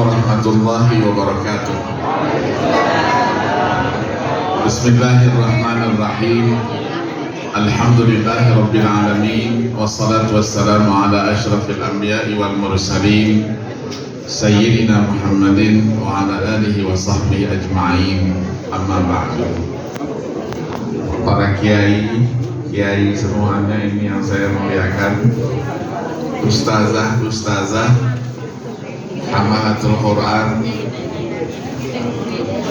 warahmatullahi wabarakatuh. Bismillahirrahmanirrahim. Alhamdulillahi rabbil alamin. Wassalatu wassalamu ala asyrafil anbiya'i wal mursalin Sayyidina Muhammadin wa ala alihi wa sahbihi ajma'in. Amma ba'du. Para kiai semuanya ini yang saya muliakan, ustazah, hamalatul Quran,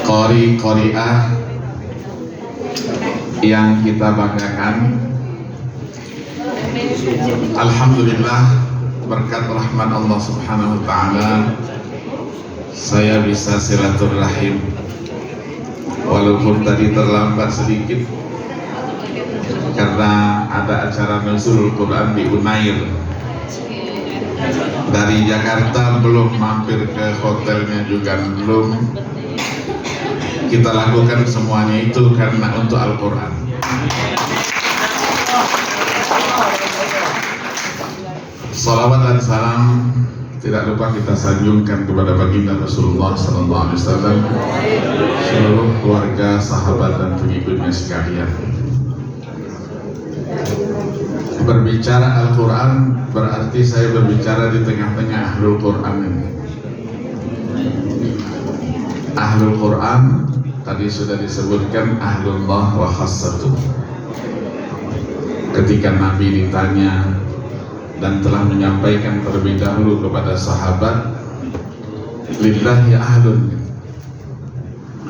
qari'ah yang kita banggakan. Alhamdulillah, berkat rahmat Allah Subhanahu wa ta'ala, saya bisa silaturahim walaupun tadi terlambat sedikit karena ada acara nuzulul Quran di Unair. Dari Jakarta belum mampir ke hotelnya juga belum. Kita lakukan semuanya itu karena untuk Al-Quran. Salawat dan salam tidak lupa kita sanjungkan kepada baginda Rasulullah sallallahu alaihi wasallam, seluruh keluarga, sahabat dan pengikutnya sekalian. Berbicara Al-Quran berarti saya berbicara di tengah-tengah Ahlul Quran ini. Ahlul Quran tadi sudah disebutkan Ahlullah wa khassatuh. Ketika Nabi ditanya dan telah menyampaikan terlebih dahulu kepada sahabat, lillahi ahlun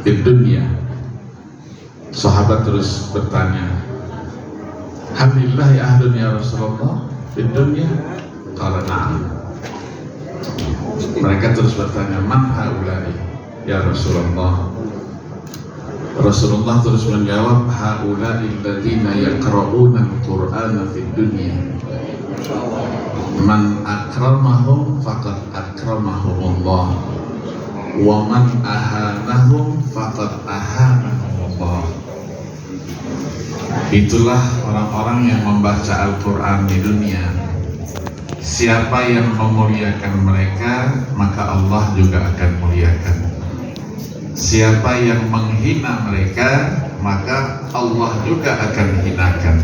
di dunia. Sahabat terus bertanya, Alhamdulillah ya ahlun ya Rasulullah di dunia. Qala na'am. Mereka terus bertanya, man haulai ya Rasulullah. Rasulullah terus menjawab, haulai alladziina yaqra'una al-Qur'ana fid dunya. Man akramahum faqad akramahumullah wa man ahanahum faqad ahanahumullah. Itulah orang-orang yang membaca Al-Quran di dunia. Siapa yang memuliakan mereka, maka Allah juga akan muliakan. Siapa yang menghina mereka, maka Allah juga akan hinakan.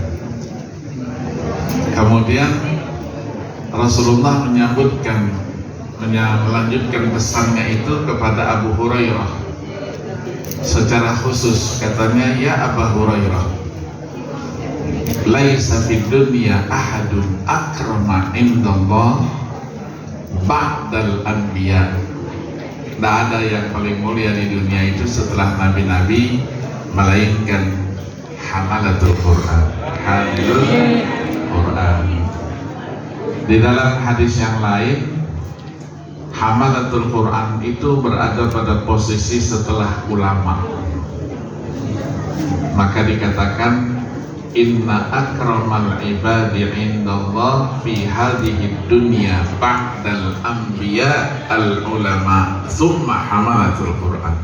Kemudian Rasulullah melanjutkan pesannya itu kepada Abu Hurairah secara khusus. Katanya, ya Abu Hurairah, laisa fid dunya ahadun akrama indallah ba'dal anbiya. Tidak ada yang paling mulia di dunia itu setelah nabi-nabi, melainkan hamalatul Quran, hamilul Quran. Di dalam hadis yang lain, hamalatul Quran itu berada pada posisi setelah ulama. Maka dikatakan, inna akramal ibadi indallah fi hadhihi dunya ba'dal anbiya al ulama thumma hamalatul Quran.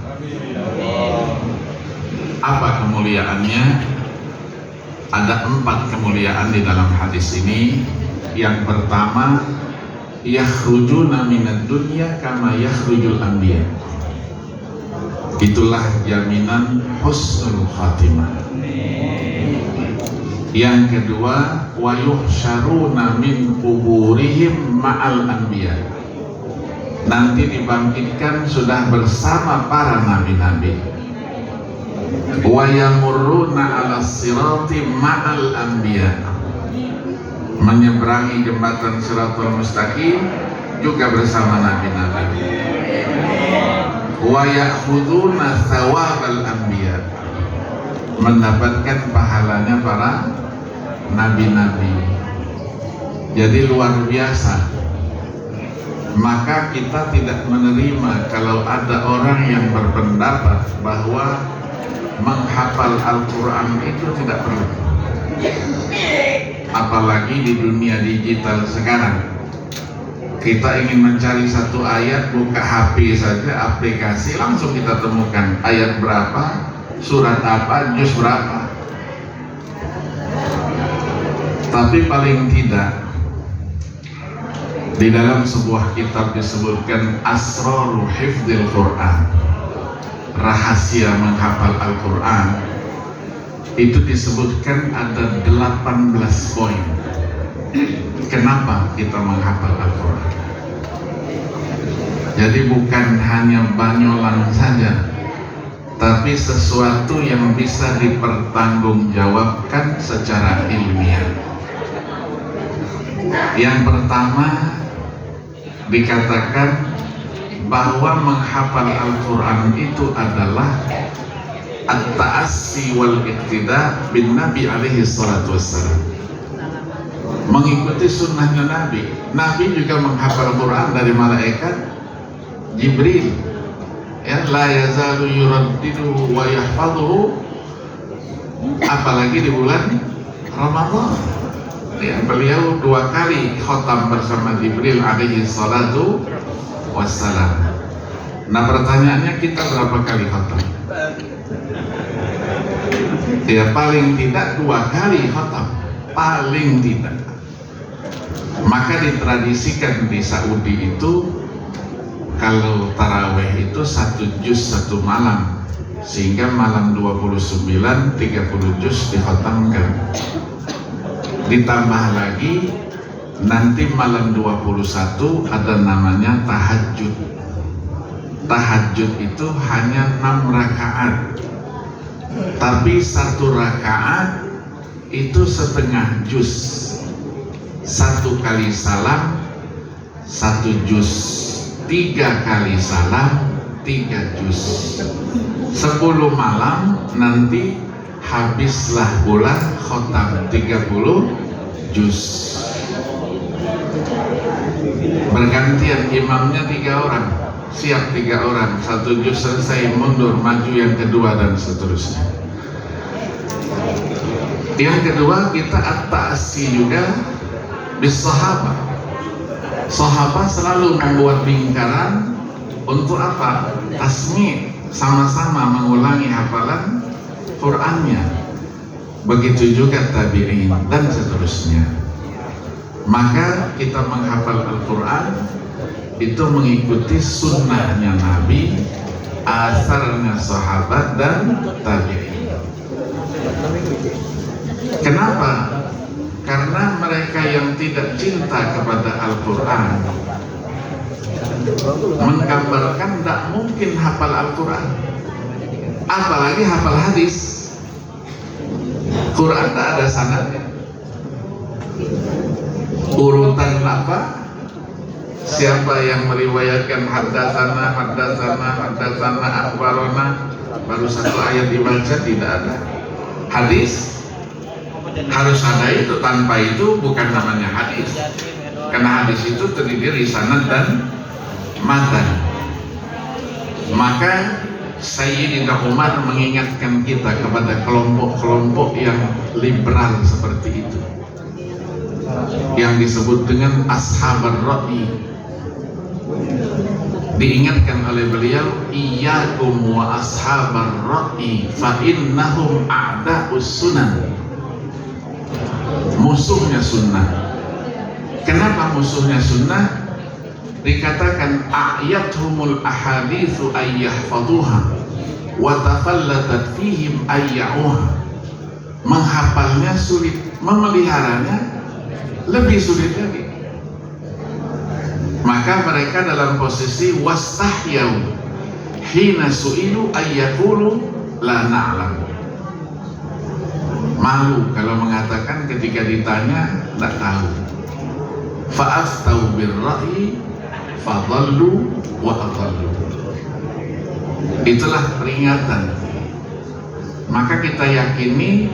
Apa kemuliaannya? Ada 4 kemuliaan di dalam hadis ini. Yang pertama, yakhrujuna minad dunya kama yakhrujul anbiya. Itulah jaminan husnul khatimah. Yang kedua, wa yuhsyaruna min quburihim ma'al anbiya. Nanti dibangkitkan sudah bersama para nabi-nabi. Wa yamurruna 'ala sirati ma'al anbiya. Menyeberangi jembatan Shiratul Mustaqim juga bersama nabi-nabi. Wa ya'khuduna thawabal anbiya. Mendapatkan pahalanya para nabi-nabi. Jadi luar biasa. Maka kita tidak menerima kalau ada orang yang berpendapat bahwa menghafal Al-Quran itu tidak perlu. Apalagi di dunia digital sekarang. Kita ingin mencari satu ayat, buka HP saja, aplikasi, langsung kita temukan ayat berapa, surat apa, juz berapa. Tapi paling tidak Di dalam sebuah kitab disebutkan Asrarul Hifdzil Quran, rahasia menghafal Al-Quran. Itu disebutkan ada 18 poin. Kenapa kita menghafal Al-Quran? Jadi bukan hanya banyolan saja, tapi sesuatu yang bisa dipertanggungjawabkan secara ilmiah. Yang pertama dikatakan bahwa menghafal Al-Quran itu adalah at-ta'assi wal iqtida bin Nabi alaihi salatu wassalam, mengikuti sunnahnya Nabi. Nabi juga menghafal Quran dari malaikat Jibril, ya, la yazalu yuraddiduhu wa yahfazuhu, apalagi di bulan Ramadan. Ya, beliau 2 kali khotam bersama Jibril alaihi salatu wassalam. Nah, pertanyaannya, kita berapa kali khotam? Ya, paling tidak 2 kali khotam, paling tidak. Maka ditradisikan di Saudi itu, kalau taraweh itu 1 juz 1 malam, sehingga malam 29 30 juz dikhotamkan. Ditambah lagi nanti malam 21 ada namanya tahajud. Tahajud itu hanya 6 rakaat, tapi 1 rakaat itu setengah juz. 1 kali salam 1 juz, 3 kali salam 3 juz. 10 malam nanti habislah bulan khotam 30 juz. Bergantian, imamnya 3 orang, siap 3 orang, 1 juz selesai, mundur, maju yang kedua, dan seterusnya. Yang kedua, kita at-ta'assi juga bis sahabat. Sahabat selalu membuat lingkaran untuk apa? Tasmi', sama-sama mengulangi hafalan Qur'annya. Begitu juga tabi'in dan seterusnya. Maka kita menghafal Al-Quran itu mengikuti sunnahnya Nabi, asarnya sahabat dan tabi'in. Kenapa? Karena mereka yang tidak cinta kepada Al-Quran menggambarkan tidak mungkin hafal Al-Quran, apalagi hafal hadis. Quran tidak ada sanadnya, urutan apa? Siapa yang meriwayatkan haddatsana, akhbarana, baru 1 ayat dibaca, tidak ada. Hadis harus ada itu, tanpa itu bukan namanya hadis. Karena hadis itu terdiri dari sanad dan matan. Maka Sayyidina Umar mengingatkan kita kepada kelompok-kelompok yang liberal seperti itu, yang disebut dengan ashabar ra'i. Diingatkan oleh beliau, iyyakum wa ashabar ra'i fa innahum a'da'us sunan. Musuhnya sunnah. Kenapa musuhnya sunnah? Dikatakan a'yathumul ahaditsu ayyahfaduha wa tafallatat fihim ayyauha. Menghafalnya sulit, memeliharanya lebih sulit lagi. Maka mereka dalam posisi wastahyau hina su'ilu ayyaqulu la na'lam. Malu kalau mengatakan ketika ditanya tidak tahu. Fa'aftau birra'i fadallu wa adallu. Itulah peringatan. Maka kita yakini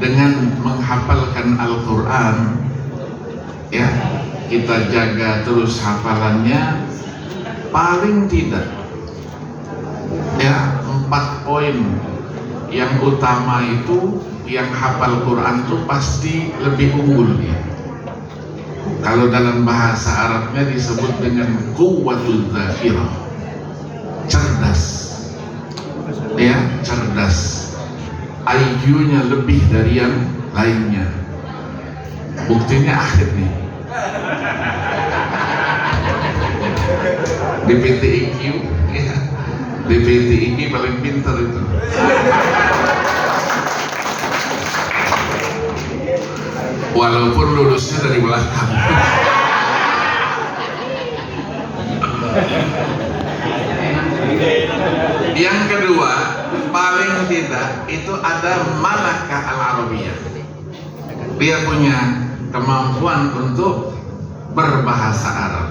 dengan menghafalkan Al-Quran, ya, kita jaga terus hafalannya, paling tidak ya 4 poin yang utama itu, yang hafal Quran itu pasti lebih unggul ya. Kalau dalam bahasa Arabnya disebut dengan quwwatul dzakirah, cerdas, ya, cerdas. IQ-nya lebih dari yang lainnya. Buktinya akhir nih. di PTIQ ya. Di PTIQ paling pintar itu. Walaupun lulusnya dari belakang. Yang kedua, paling tidak itu ada malakah al-arabiyah. Dia punya kemampuan untuk berbahasa Arab.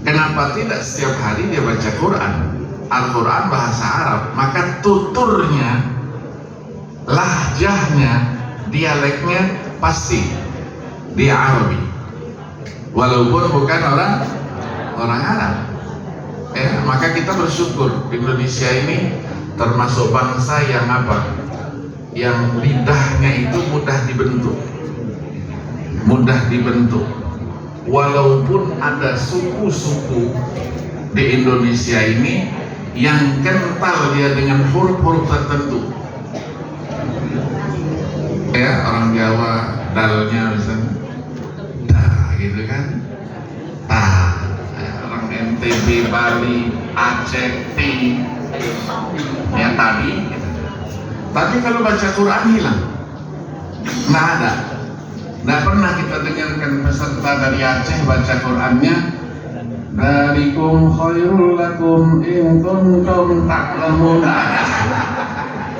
Kenapa tidak setiap hari dia baca Quran? Al-Quran bahasa Arab, maka tuturnya, lahjahnya, dialeknya pasti dia Arabi, walaupun bukan orang Arab. Ya, maka kita bersyukur Indonesia ini termasuk bangsa yang apa? Yang lidahnya itu mudah dibentuk. Walaupun ada suku-suku di Indonesia ini yang kental dia dengan huruf-huruf tertentu. Ya, orang Jawa dalnya misalnya dah gitu kan, orang NTB, Bali, Aceh, T ya tadi gitu. Tapi kalau baca Quran hilang, nggak ada. Nggak pernah kita dengarkan peserta dari Aceh baca Qurannya darikum khairul lakum in kuntum ta'lamun.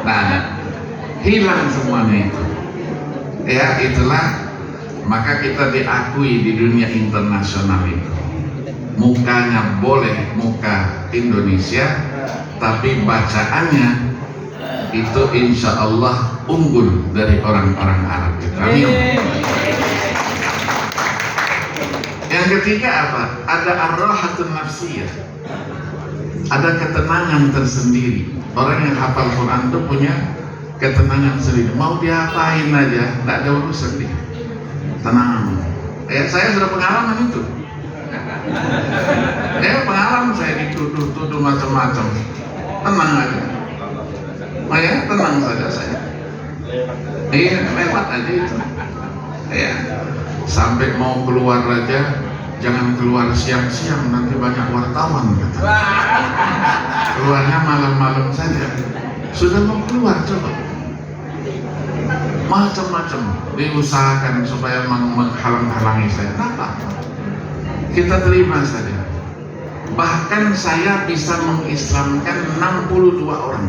Nah, hilang semuanya itu. Ya, itulah maka kita diakui di dunia internasional itu. Mukanya boleh muka Indonesia, tapi bacaannya itu insya Allah unggul dari orang-orang Arab itu. Amin. Yang ketiga apa? Ada ar-rahatun nafsiyah. Ada ketenangan tersendiri. Orang yang hafal Quran itu punya ketenangan sendiri. Mau diapain aja, tidak ada urusan dia. Tenang. Ya, saya sudah pengalaman itu. Ya, pengalaman saya dituduh macam-macam. Tenang aja. Ya, tenang saja saya. Iya, lewat aja itu. Ya, sampai mau keluar aja, jangan keluar siang-siang, nanti banyak wartawan. Gitu. Keluarnya malam-malam saja. Sudah mau keluar coba. Macam-macam diusahakan supaya menghalang-halangi saya. Kenapa? Kita terima saja. Bahkan saya bisa mengislamkan 62 orang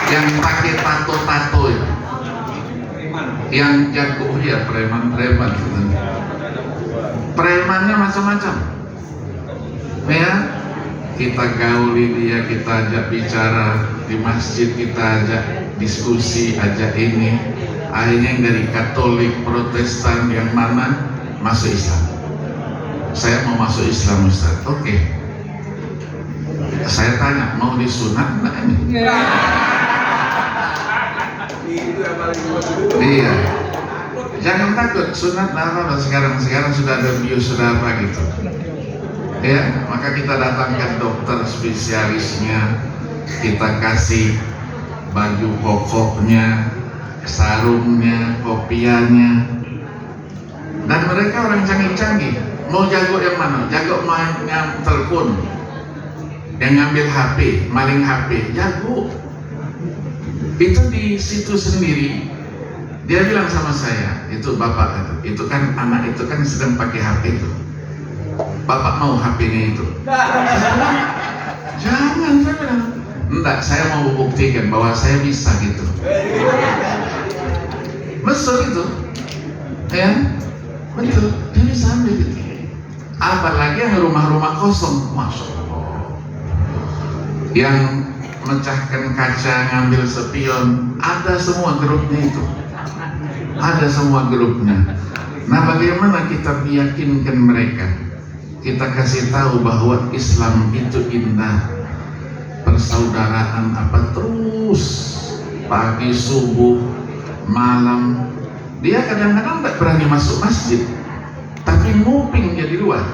yang pakai tato-tato ya, yang jago ya, preman-preman. Premannya macam-macam. Ya, kita gauli dia, kita ajak bicara di masjid, kita ajak diskusi, ajak ini. Akhirnya yang dari Katolik, Protestan, yang mana masuk Islam. Saya mau masuk Islam, Ustaz. Oke. Saya tanya, mau disunat enggak ini? Iya. Jangan takut, sunat apa sekarang sudah ada bius, sudah apa gitu. Ya, maka kita datangkan dokter spesialisnya, kita kasih baju pokoknya, sarungnya, kopiannya, dan mereka orang canggih-canggih. Mau jago yang mana? Jago main telepon, yang ngambil HP, maling HP, jago. Itu di situ sendiri. Dia bilang sama saya, itu bapak itu kan anak itu kan sedang pakai HP itu. Bapak mau HP-nya itu? Jangan, saya bilang. Enggak, saya mau buktikan bahwa saya bisa gitu. Betul itu, ya, betul. Dia bisa ambil gitu. Apalagi yang rumah-rumah kosong, masya Allah. Yang mecahkan kaca, ngambil spion, ada semua grupnya itu. Ada semua grupnya. Nah, bagaimana kita meyakinkan mereka? Kita kasih tahu bahwa Islam itu indah, persaudaraan apa terus, pagi, subuh, malam. Dia kadang-kadang tidak berani masuk masjid, tapi nguping dia di luar.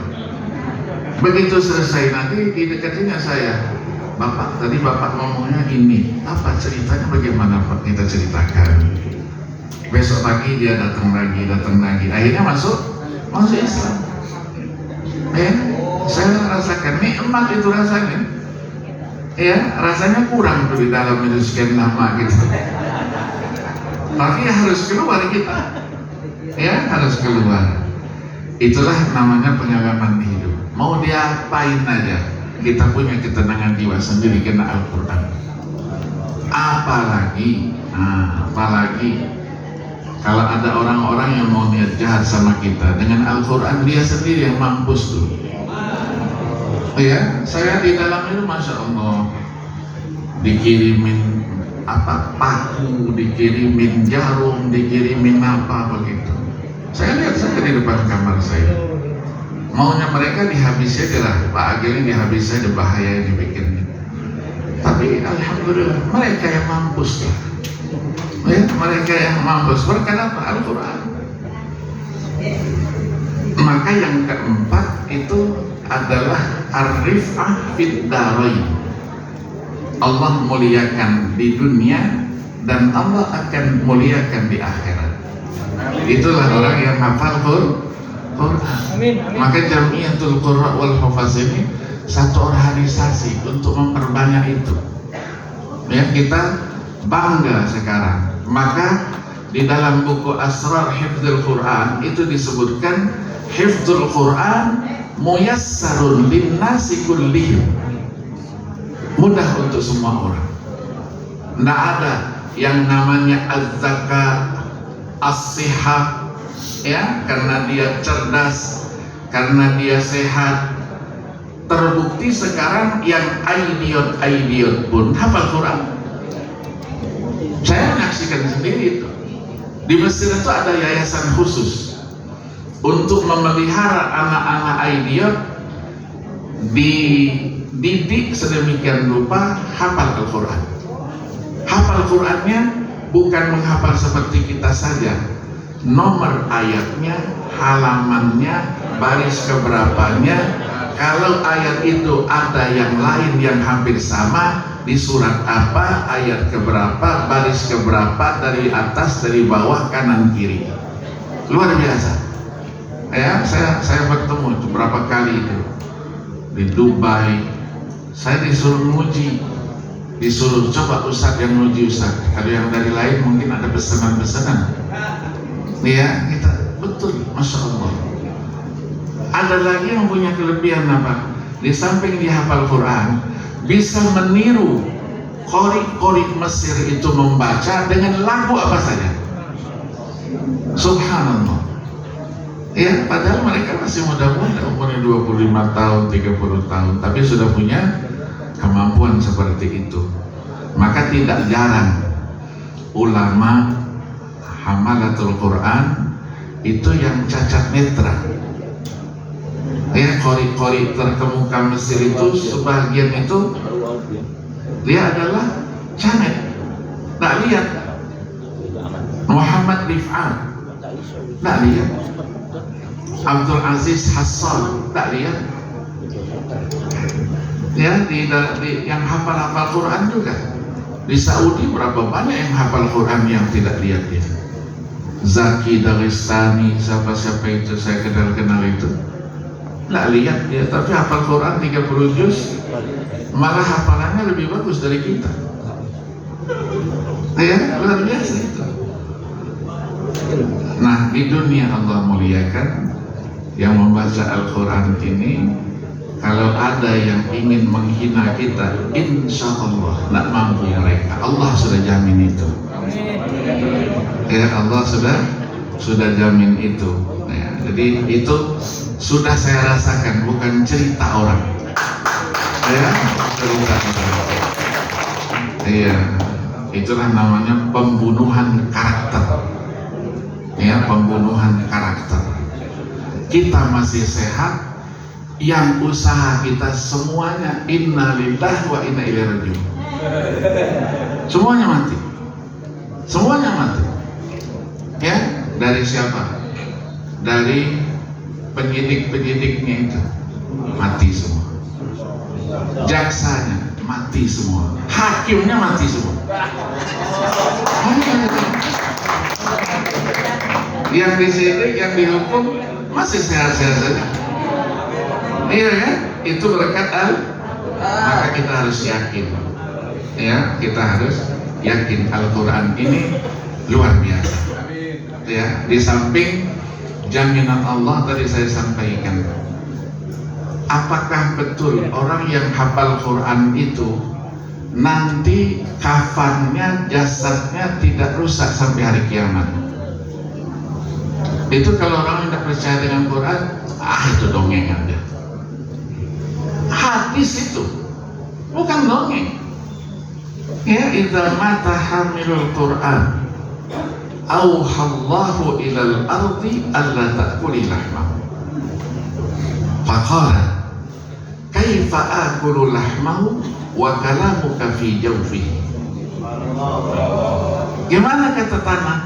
Begitu selesai nanti didekatinya saya, Bapak, tadi Bapak ngomongnya ini, apa ceritanya, bagaimana Pak? Kita ceritakan. Besok pagi dia datang lagi. Akhirnya masuk masuk Islam. Ya, saya rasakan nikmat itu rasanya. Ya, rasanya kurang tuh di dalam itu sekian lama gitu. Tapi harus keluar kita. Ya, harus keluar. Itulah namanya pengalaman hidup. Mau diapain aja, kita punya ketenangan jiwa sendiri kena Al-Quran. Apalagi kalau ada orang-orang yang mau niat jahat sama kita, dengan Al-Quran dia sendiri yang mampus tuh. Ya, saya di dalam itu Masya Allah dikirimin paku, dikirimin jarum, dikirimin apa begitu. Saya lihat saja di depan kamar saya. Maunya mereka dihabisi aja lah, Pak Agil ini dihabisi aja, bahaya yang dibikin. Tapi alhamdulillah mereka yang mampus lah. Ya, mereka yang mampus berkata Al-Quran. Maka yang keempat itu adalah ar-rif'ah fid darain. Allah muliakan di dunia dan Allah akan muliakan di akhirat. Itulah orang yang hafal Quran. Maka Jamiatul Qurra wal Hufaz ini satu organisasi untuk memperbanyak itu. Ya, kita bangga sekarang. Maka di dalam buku Asrar Hifdzul Quran itu disebutkan Hifdzul Quran muyassarun linnasi kullihim, mudah untuk semua orang. Tidak ada yang namanya az-zakat, as-sihah, ya, karena dia cerdas, karena dia sehat. Terbukti sekarang yang idiot pun hafal Quran. Saya menyaksikan sendiri itu. Di Mesir itu ada yayasan khusus untuk memelihara anak-anak idiot, dididik sedemikian rupa hafal Al-Quran. Hafal Qurannya bukan menghafal seperti kita saja, nomor ayatnya, halamannya, baris keberapanya. Kalau ayat itu ada yang lain yang hampir sama, di surat apa, ayat keberapa, baris keberapa, dari atas, dari bawah, kanan, kiri. Luar biasa. Ya, saya bertemu beberapa kali itu di Dubai. Saya disuruh nguji, disuruh coba Ustadz yang nguji Ustadz. Kalau yang dari lain mungkin ada pesanan-pesanan. Ya, kita betul, Masya Allah. Ada lagi yang punya kelebihan apa? Di samping dia hafal Quran, bisa meniru qori Mesir itu membaca dengan lagu apa saja. Subhanallah. Ya, padahal mereka masih muda-muda, umurnya 25 tahun, 30 tahun, tapi sudah punya kemampuan seperti itu. Maka tidak jarang ulama hamalatul Quran itu yang cacat netra. Ya, qori terkemuka Mesir itu sebagian itu dia adalah canet, tak lihat. Muhammad Rif'at tak lihat. Abdul Aziz Hassan tak lihat. Ya, di yang hafal Quran juga. Di Saudi berapa banyak yang hafal Quran yang tidak lihat dia. Zaki Daristani, siapa itu saya kenal itu. Nggak lihat dia, tapi hafal Quran 30 juz, malah hafalannya lebih bagus dari kita. Ya, luar biasa itu. Nah, di dunia Allah muliakan yang membaca Al-Quran ini. Kalau ada yang ingin menghina kita, insya Allah nggak mampu mereka. Allah sudah jamin itu. Ya, Allah sudah jamin itu. Ya, jadi itu sudah saya rasakan, bukan cerita orang. Ya, cerita orang. Iya, itulah namanya pembunuhan karakter. Ya, pembunuhan karakter. Kita masih sehat, yang usaha kita semuanya inna lillahi wa inna ilaihi raji'un. Semuanya mati. Semuanya mati. Ya, dari siapa? Dari penyidik-penyidiknya itu mati semua, jaksanya mati semua, hakimnya mati semua. Yang disidik, yang dihukum masih sehat-sehat saja. Iya kan? Itu berkat maka kita harus yakin. Ya, kita harus yakin Al-Quran ini luar biasa. Ya, di samping jaminan Allah tadi saya sampaikan, apakah betul orang yang hafal Quran itu nanti kafannya, jasadnya tidak rusak sampai hari kiamat? Itu kalau orang tidak percaya dengan Quran, itu dongeng aja. Hadis itu bukan dongeng. Ya, idza mata hamilul Quran auhallahu ilal ardi alla ta'kuli lahmahu faqala kaifa akulu lahmahu wa kalamuka fi jawfihi. Gimana kata tanah,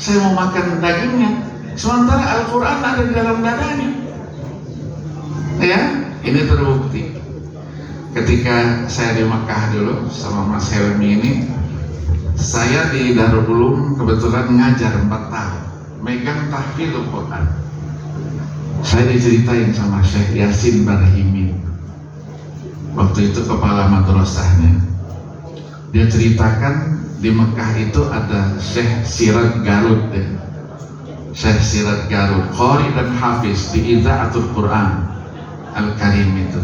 saya mau makan dagingnya sementara Al-Quran ada di dalam dadanya. Ya, ini terbukti ketika saya di Makkah dulu sama Mas Helmi ini. Saya di Darul Ulum kebetulan ngajar 4 tahun, megang tahfidz Quran. Saya diceritain sama Syekh Yasin Barahimi, waktu itu kepala madrasahnya. Dia ceritakan di Mekah itu ada Syekh Siraj Garut ya. Syekh Siraj Garut, qari dan hafiz di Idza'atul Quran Al-Karim itu.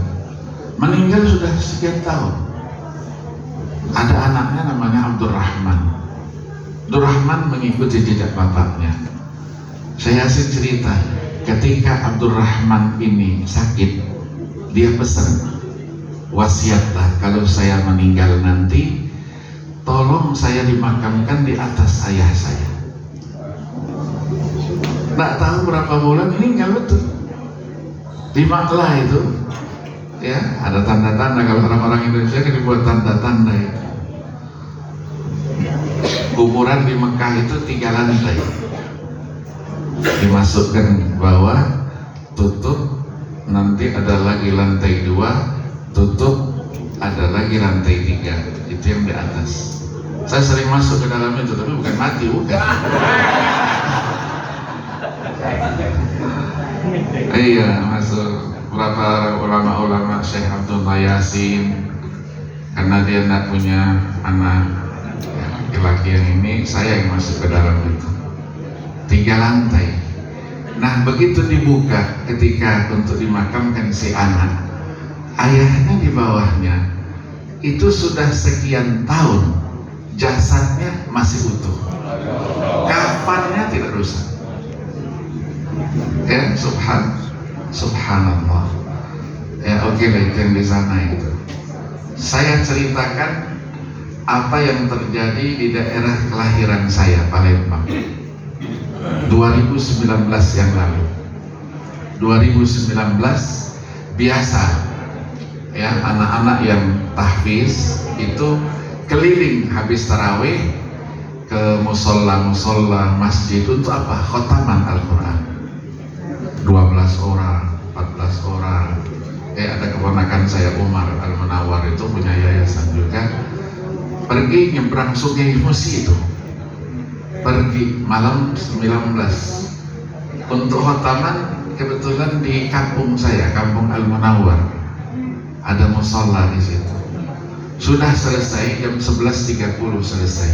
Meninggal sudah sekian tahun. Ada anaknya namanya Abdurrahman. Abdurrahman mengikuti jejak bapaknya. Saya sih cerita, ketika Abdurrahman ini sakit, dia pesan, wasiatlah kalau saya meninggal nanti, tolong saya dimakamkan di atas ayah saya. Nggak tahu berapa bulan meninggal betul. Di Maklah itu, ya ada tanda-tanda. Kalau orang-orang Indonesia kan dibuat tanda-tanda itu. Kuburan di Mekah itu 3 lantai, dimasukkan bawah, tutup, nanti ada lagi lantai 2, tutup, ada lagi lantai 3, itu yang di atas. Saya sering masuk ke dalam itu, tapi bukan mati, bukan. Iya, masuk beberapa ulama-ulama, Syekh Abdullah Yasin, karena dia tidak punya anak laki-laki yang ini, saya yang masuk ke dalam itu. 3 lantai. Nah, begitu dibuka ketika untuk dimakamkan si anak, ayahnya di bawahnya itu sudah sekian tahun, jasadnya masih utuh, kafannya tidak rusak. Ya, subhanallah. Ya, oke lah, itu yang di sana itu. Saya ceritakan apa yang terjadi di daerah kelahiran saya, Palembang, 2019 yang lalu. 2019 biasa ya, anak-anak yang tahfiz itu keliling habis tarawih ke musola masjid untuk apa? Khotaman Al-Quran. 12 orang, 14 orang. Ada keponakan saya Umar Al-Munawar itu punya yayasan juga, pergi nyebrang Sungai Musi itu, pergi malam 19 untuk khotaman. Kebetulan di kampung saya, kampung Al-Munawar, ada musola di situ. Sudah selesai jam 11.30 selesai.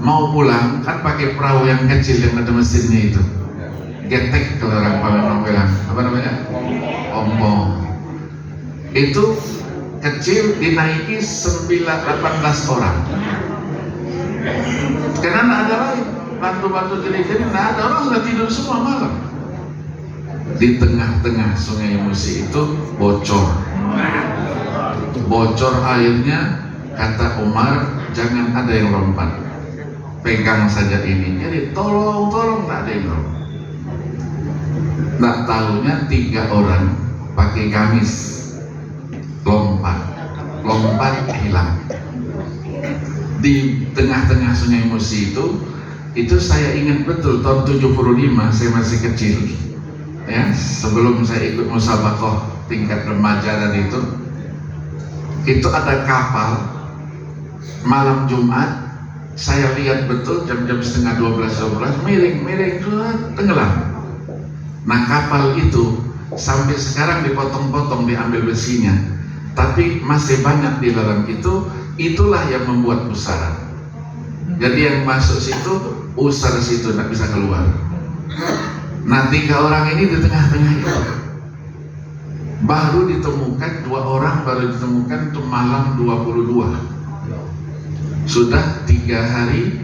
Mau pulang kan pakai perahu yang kecil yang ada mesinnya itu, getek kalau orang Palembang bilang, apa namanya? Ombong. Itu kecil, dinaiki 18 orang. Karena tidak ada lain, bantu-bantu jadi tidak ada, orang sudah tidur semua malam. Di tengah-tengah Sungai Musi itu bocor airnya. Kata Umar, jangan ada yang lompat, pegang saja ini. Jadi tolong tak ada yang lompat. Nggak tahunya 3 orang pakai gamis lompat hilang di tengah-tengah Sungai Musi itu saya ingat betul tahun 75, saya masih kecil ya, sebelum saya ikut musabaqah tingkat remaja. Dan itu ada kapal malam Jumat, saya lihat betul jam-jam setengah 12 miring tenggelam. Nah kapal itu sampai sekarang dipotong-potong, diambil besinya, tapi masih banyak di dalam itu. Itulah yang membuat pusaran. Jadi yang masuk situ, usar situ, tidak bisa keluar. Nah 3 orang ini di tengah-tengah itu baru ditemukan, 2 orang baru ditemukan itu malam 22. Sudah 3 hari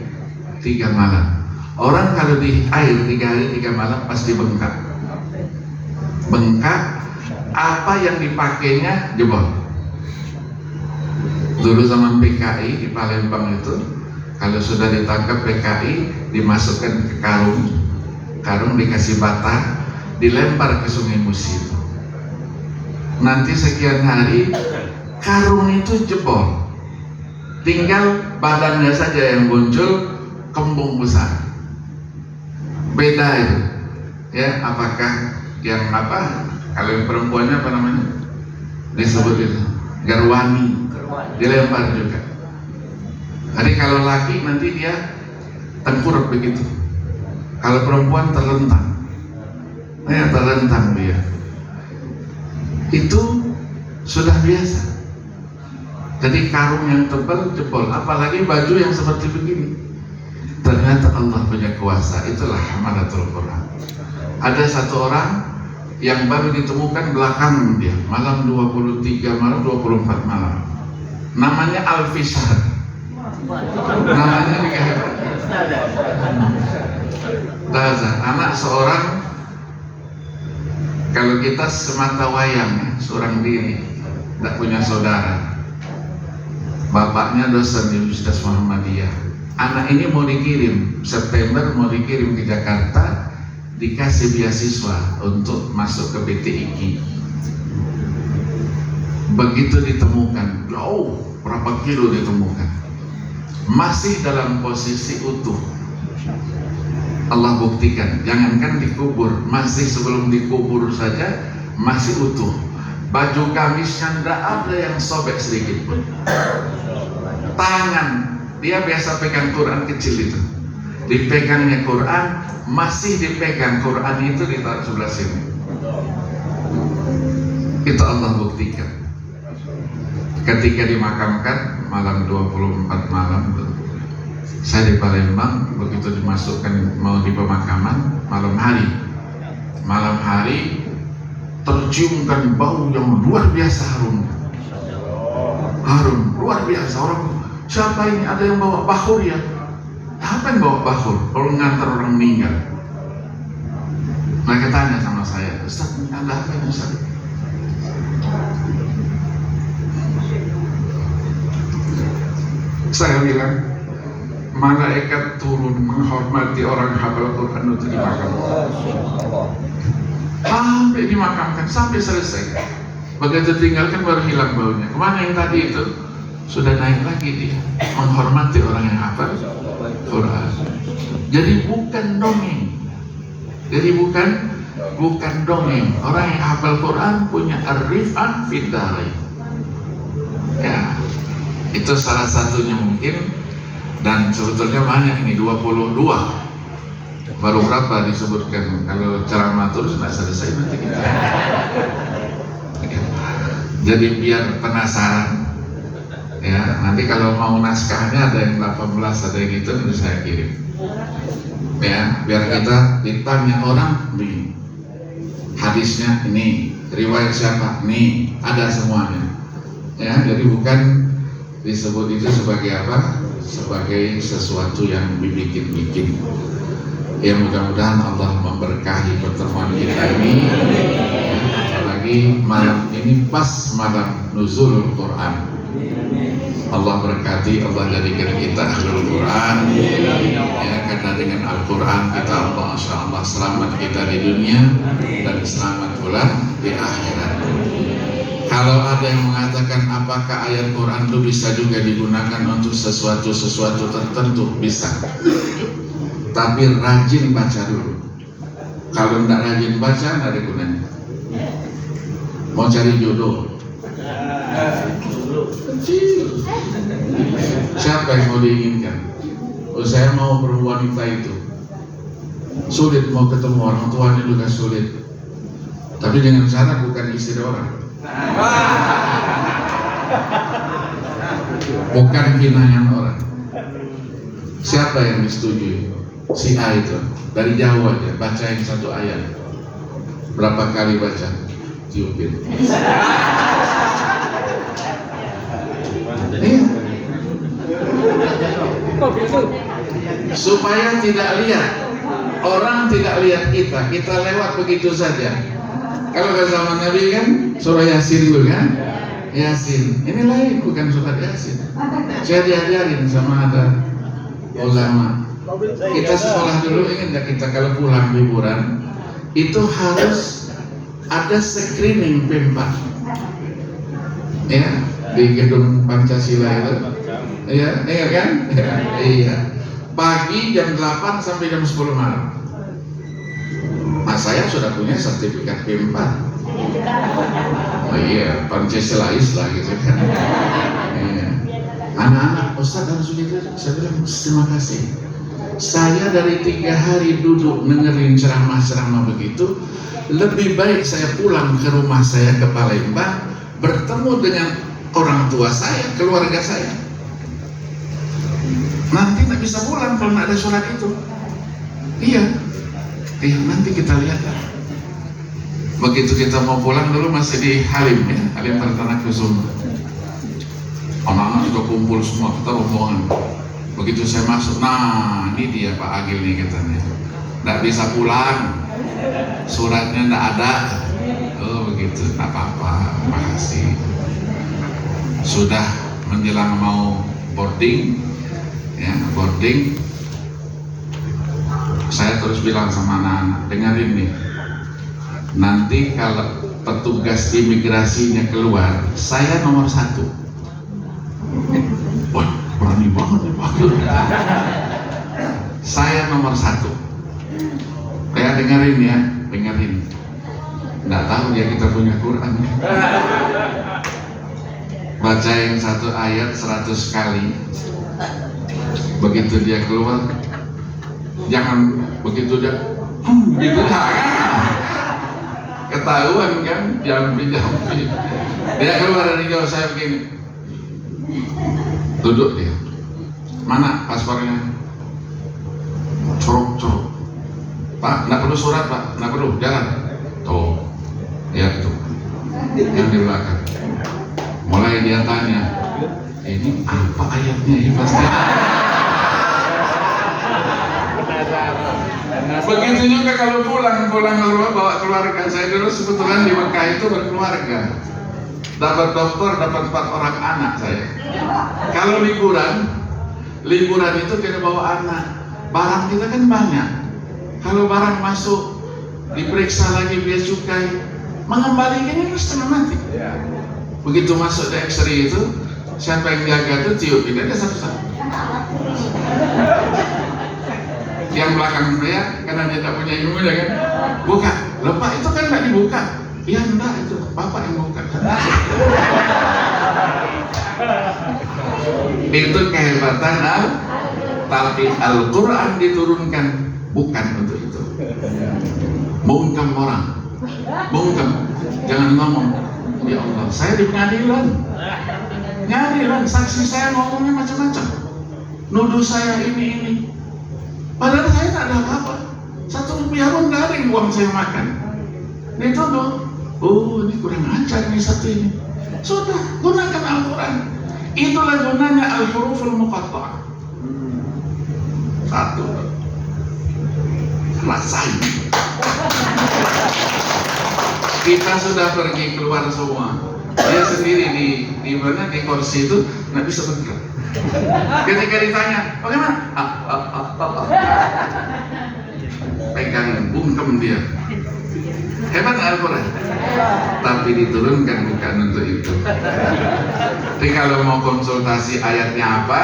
3 malam. Orang kalau di air 3 hari 3 malam pasti bengkak. Bengkak, apa yang dipakainya jebol. Dulu zaman PKI di Palembang itu, kalau sudah ditangkap PKI, dimasukkan ke karung dikasih bata, dilempar ke Sungai Musi itu. Nanti sekian hari, karung itu jebol, tinggal badannya saja yang muncul, kembung besar. Beda itu, ya. Apakah yang apa? Kalau yang perempuannya apa namanya? Disebut itu garwani. Dilempar juga. Jadi kalau laki nanti dia tengkurap begitu. Kalau perempuan terlentang, ya terlentang dia. Itu sudah biasa. Jadi karung yang tebal jebol, apalagi baju yang seperti begini. Ternyata Allah punya kuasa. Itulah hamalatul Quran. Ada 1 orang yang baru ditemukan belakang dia, malam 23 malam 24 malam. Namanya Al-Fishar. Namanya Daza, anak seorang, kalau kita semata wayang, seorang diri, tidak punya saudara. Bapaknya dosen di Universitas Muhammadiyah. Anak ini mau dikirim September, mau dikirim ke Jakarta, dikasih beasiswa untuk masuk ke PTIQ. Begitu ditemukan, jauh berapa kilo ditemukan, masih dalam posisi utuh. Allah buktikan, jangankan dikubur, masih sebelum dikubur saja masih utuh. Baju gamisnya tidak ada yang sobek sedikit pun. Tangan, dia biasa pegang Quran kecil itu, dipegangnya Quran, masih dipegang Quran itu ditaruh sebelah sini. Itu Allah buktikan. Ketika dimakamkan malam 24 malam, saya di Palembang, begitu dimasukkan mau di pemakaman malam hari terciumkan bau yang luar biasa, harum luar biasa. Orang, siapa ini, ada yang bawa bakhur ya? Apa yang bawa bakhur? Kalau ngantar orang meninggal. Mereka tanya sama saya, Ustaz, ada apa ini Ustaz? Saya bilang, malaikat turun menghormati orang hafal Quran itu dimakamkan. Sampai dimakamkan, sampai selesai. Begitu tinggalkan baru hilang baunya. Kemana yang tadi itu? Sudah naik lagi dia, menghormati orang yang hafal Quran. Jadi bukan dongeng. Bukan dongeng. Orang yang hafal Quran punya ar-rif'ah fid dharain. Ya. Itu salah satunya mungkin, dan sebetulnya banyak ini, 22. Baru berapa disebutkan, kalau ceramah terus tidak selesai nanti kita. Jadi biar penasaran, ya nanti kalau mau naskahnya ada yang 18, ada yang itu, nanti saya kirim. Ya, biar kita ditanya orang, nih hadisnya ini, riwayat siapa, nih ada semuanya. Ya, jadi bukan disebut itu sebagai apa? Sebagai sesuatu yang dibikin-bikin. Ya mudah-mudahan Allah memberkahi pertemuan kita ini. Apalagi malam ini pas malam nuzulul Quran. Allah berkati, Allah jadikan kita ahlul Quran. Ya, karena dengan Al-Quran kita Allah insyaallah selamat kita di dunia dan selamat pula di akhirat. Kalau ada yang mengatakan apakah ayat Quran itu bisa juga digunakan untuk sesuatu tertentu, bisa. Tapi rajin baca dulu. Kalau tidak rajin baca, tidak ada gunanya. Mau cari jodoh, kecil. Siapa yang mau diinginkan? Oh, saya mau berwanita itu. Sulit mau ketemu orang tuanya juga sulit. Tapi dengan syarat bukan istri orang. Bukan kinayang orang. Siapa yang disetujui? Si A itu dari jauh aja bacain satu ayat. Berapa kali baca? Tiupin. Supaya tidak lihat, orang tidak lihat kita lewat begitu saja. Kalau ke zaman Nabi kan surah Yasin dulu kan, Yasin. Ini lain bukan surat Yasin. Saya diajarin sama ada ulama. Kita sekolah dulu, ingat gak kita kalau pulang liburan itu harus ada screening P4 ya di gedung Pancasila itu. Iya, iya kan? Iya. Pagi jam 8 sampai jam 10 malam. Nah, saya sudah punya sertifikat P4. Oh iya, Pancasilais lah gitu kan. Iya. Anak-anak, Ustaz harus begitu. Saya bilang, terima kasih. Saya dari 3 hari duduk dengerin ceramah-ceramah begitu, lebih baik saya pulang ke rumah saya ke Palembang, bertemu dengan orang tua saya, keluarga saya. Nanti tak bisa pulang kalau tidak ada surat itu. Iya, nanti kita lihat lah. Begitu kita mau pulang dulu masih di Halim ya, Halim Perdana Kusuma. Anak-anak sudah kumpul semua, kita rombongan. Begitu saya masuk, nah ini dia Pak Agil nih katanya. Nggak bisa pulang, suratnya nggak ada. Oh begitu, nggak apa-apa, makasih. Sudah menjelang mau boarding, ya boarding. Saya terus bilang sama anak-anak, dengerin nih. Nanti kalau petugas imigrasinya keluar, saya nomor 1. Wah, berani banget nih Pak. Saya nomor 1. Ya dengerin ya, dengerin. Nggak tahu ya kita punya Quran. Bacain satu ayat 100 kali. Begitu dia keluar, jangan begitu dia gitu jangan. Ketahuan kan, jampi. Dia keluar dari jauh, saya begini. Duduk dia. Mana paspornya? Corok. Pak, nggak perlu surat Pak, nggak perlu, jalan. Tuh, ya tuh, yang di belakang. Mulai dia tanya, ini apa ayatnya ini pasti. Begitu juga kalau pulang ke rumah bawa keluarga. Saya dulu sebetulnya di Mekah itu berkeluarga. Dapat dokter, dapat 4 orang anak saya. Kalau liburan itu kita bawa anak. Barang kita kan banyak. Kalau barang masuk, diperiksa lagi biaya cukai, mengembalikannya harus setengah mati. Begitu masuk di X-ray itu, siapa yang jaga itu tiupin aja satu-satu. Yang belakang saya, karena dia tak punya ilmu ya kan, buka. Lepas itu kan tak dibuka. Ya enggak, itu bapak yang buka. Itu kehebatan tapi Al-Quran diturunkan bukan untuk itu. Bungkam orang, jangan ngomong. Ya Allah, saya di pengadilan, saksi saya ngomongnya macam-macam, nuduh saya ini. Padahal saya tak ada apa-apa, 1 rupiah pun nggak ada yang uang saya makan. Dituduh, oh ini kurang ajar nih satu ini. Sudah, gunakan Al-Quran. Itulah gunanya al-huruful muqatta'ah. 1, rasain. Kita sudah pergi keluar semua. Dia sendiri di mana di kursi itu nggak bisa bergerak. Ketika ditanya, bagaimana? Pegangan, bungkem dia. Hebat Al-Quran. Tapi diturunkan bukan untuk itu. Jadi kalau mau konsultasi ayatnya apa,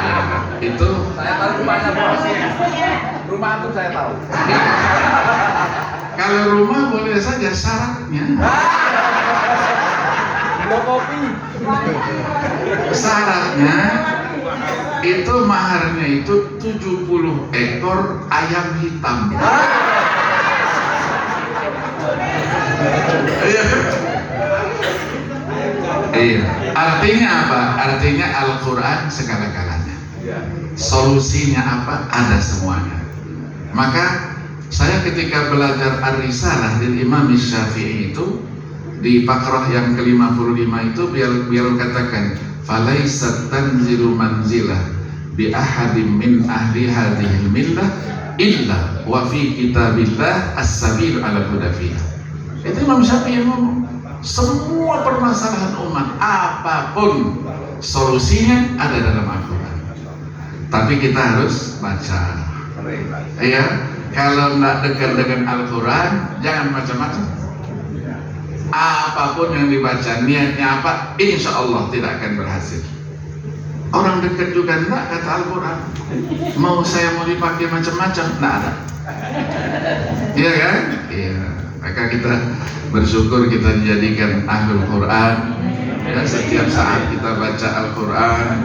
ya, itu saya tahu rumahnya bos. Rumah itu saya tahu. Kalau rumah boleh saja, syaratnya. Kopi. Syaratnya itu maharnya itu 70 ekor ayam hitam. Iya. Iya. Artinya apa? Artinya Al-Quran segala-galanya. Solusinya apa? Ada semuanya. Maka saya ketika belajar Ar-Risalah dari Imam Syafi'i itu di Baqarah yang ke-55 itu beliau katakan falaisat tanzilu manzilah bi ahadim min ahli hadhil millah illa wa fi kitabillah as-sabil ala huda fiha. Itu Imam Syafi'i ngomong, semua permasalahan umat apapun solusinya ada dalam Al-Quran. Tapi kita harus baca. Ya, kalau tidak dekat dengan Al-Quran jangan macam-macam. Apapun yang dibaca, niatnya apa, insya Allah tidak akan berhasil. Orang dekat juga enggak, kata Al-Quran. Mau dipakai macam-macam, enggak ada. Iya kan? Iya. Maka kita bersyukur kita dijadikan ahlul Quran. Ya, setiap saat kita baca Al-Quran.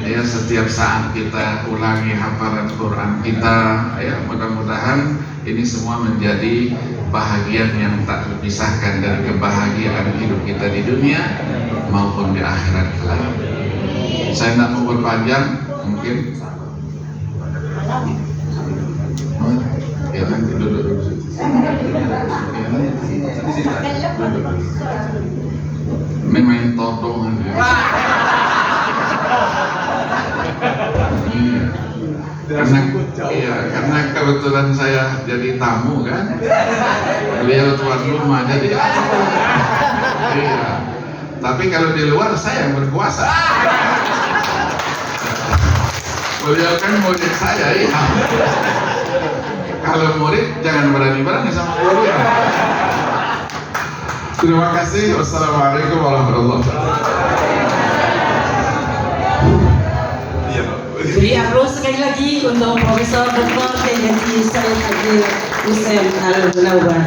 Ya, setiap saat kita ulangi hafalan Quran kita. Ya, mudah-mudahan ini semua menjadi bahagian yang tak terpisahkan dari kebahagiaan hidup kita di dunia maupun di akhirat kelak. Saya tidak mau berpanjang, mungkin ya nanti duduk. Ini main todong aja. Karena kebetulan saya jadi tamu kan, beliau tuan rumah jadi. Iya. Tapi kalau di luar saya yang berkuasa. Beliau kan murid saya, iya. Kalau murid jangan berani-berani sama guru ya. Terima kasih. Wassalamualaikum warahmatullahi wabarakatuh. Beri aplaus sekali lagi untuk Profesor Dr. K.H. Sayyid Agil Hussein Al-Munawwar.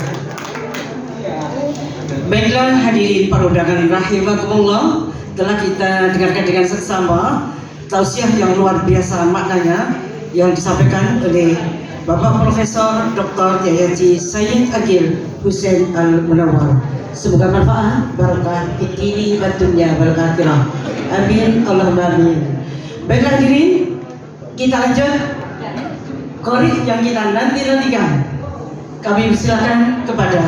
Baiklah hadirin para undangan rahimakumullah, telah kita dengarkan dengan seksama tausiah yang luar biasa maknanya yang disampaikan oleh Bapak Profesor Dr. K.H. Sayyid Agil Hussein Al-Munawwar. Semoga manfaat, barakah, fikih, dunya, barakah akhirah. Amin, Allahumma amin. Baiklah hadirin, kita lanjut korek yang kita nanti-nantikan. Kami persilakan kepada